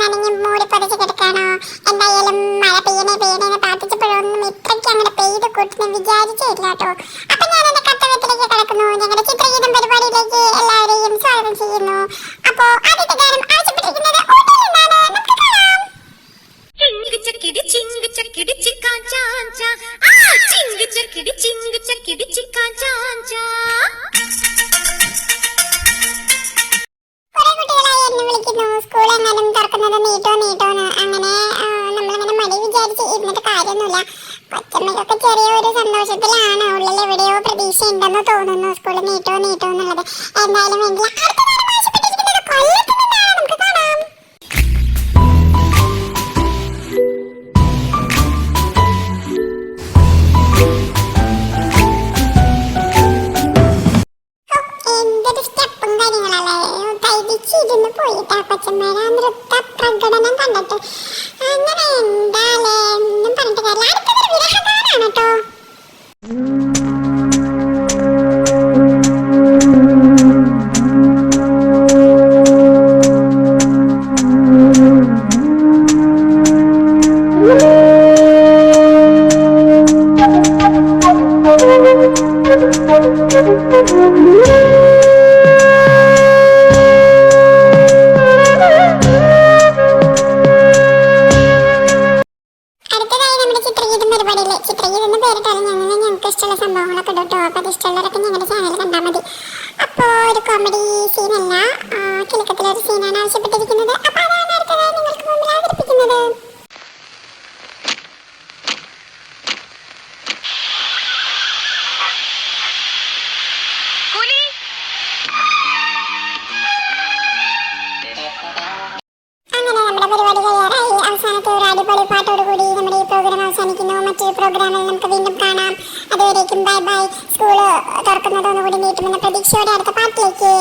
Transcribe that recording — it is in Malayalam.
നനഞ്ഞ് മൂടി പതിച്ച് കിടക്കാണോ? എന്തായാലും മഴ പെയ്യണേന്ന് പ്രാർത്ഥിച്ചപ്പോഴൊന്നും ഇത്രയ്ക്ക് അങ്ങനെ പെയ്ത് കൂട്ടുന്ന വിചാരിച്ചില്ല കേട്ടോ. അപ്പൊ ഞാൻ എന്റെ കർത്തവ്യത്തിലേക്ക് കിടക്കുന്നു. ഞങ്ങളുടെ ചിത്രഗീതം പരിപാടിയിലേക്ക് എല്ലാവരെയും സ്വാഗതം ചെയ്യുന്നു. അപ്പോ ആദ്യത്തെ ഗാനം ആവശ്യപ്പെട്ടിരിക്കുന്നത് ഊട്ടിയിലാണ്. നമുക്ക് കാണാം. ചിങ്ക് ചക്കിടി ചിക്കാ ചാഞ്ചാ, ആ ചിങ്ക് ചക്കിടി ചിക്കാ ചാഞ്ചാ. കുറെ കുട്ടികളായി എന്നെ വിളിക്കുന്നു സ്കൂൾ എങ്ങാനും തുറക്കുന്നത് നീട്ടോന്ന്. അങ്ങനെ നമ്മളിങ്ങനെ മടി വിചാരിച്ച് ഇരുന്നിട്ട് കാര്യമൊന്നുമില്ല. കൊച്ചമ്മയൊക്കെ ചെറിയൊരു സന്തോഷത്തിലാണ്. ഉള്ളിൽ എവിടെയോ പ്രതീക്ഷ ഉണ്ടെന്ന് തോന്നുന്നു സ്കൂൾ നീട്ടോ എന്നുള്ളത്. എന്തായാലും വേണ്ടില്ല. അടുത്ത ഗാനം ആവശ്യപ്പെട്ടിരിക്കുന്നത് കൊല്ലത്ത് നിന്നാണ്. നമുക്ക് കാണാം. എന്തൊരു സ്റ്റെപ്പും കാര്യങ്ങളല്ലേ. തൈതിച്ചിരുന്ന് പോയിട്ടാ കൊച്ചന്മാരെ നൃത്ത പ്രകടനം കണ്ടിട്ട്. അങ്ങനെ എന്താലേ ഒന്നും പറഞ്ഞിട്ട് കാര്യമില്ല. അടുത്തതൊരു വിരഹഗാനാണ് കേട്ടോ. ചിത്രഗീതം പേരിട്ടാണ് ഞങ്ങൾക്ക് ഇഷ്ടമുള്ള സംഭവങ്ങളൊക്കെ കേട്ടോ. അപ്പൊ അത് ഇഷ്ടമുള്ളവരൊക്കെ ഞങ്ങളുടെ ചാനൽ കണ്ടാൽ മതി. അപ്പോ ഒരു കോമഡി സീനല്ല, കിലുക്കത്തിലൊരു സീനാണ് ആവശ്യപ്പെട്ടിരിക്കുന്നത്. അപ്പൊ അതാണ് അടുത്തതായി നിങ്ങൾക്ക് മുമ്പിൽ അവതരിപ്പിക്കുന്നത്. അങ്ങനെ നമ്മുടെ പരിപാടി കഴിയാറായി. അവസാനത്തെ ഒരു അടിപൊളി പാട്ടോടുകൂടി നമ്മുടെ ഈ പ്രോഗ്രാം അവസാനിക്കുന്നു. മറ്റൊരു പ്രോഗ്രാമിൽ നമുക്ക് വീണ്ടും കാണാം. അതുവരേക്കും ബൈ ബൈ. സ്കൂള് തുറക്കുന്നതോടുകൂടി നീട്ടുമെന്ന പ്രതീക്ഷയോടെ അടുത്ത പാട്ടിലേക്ക്.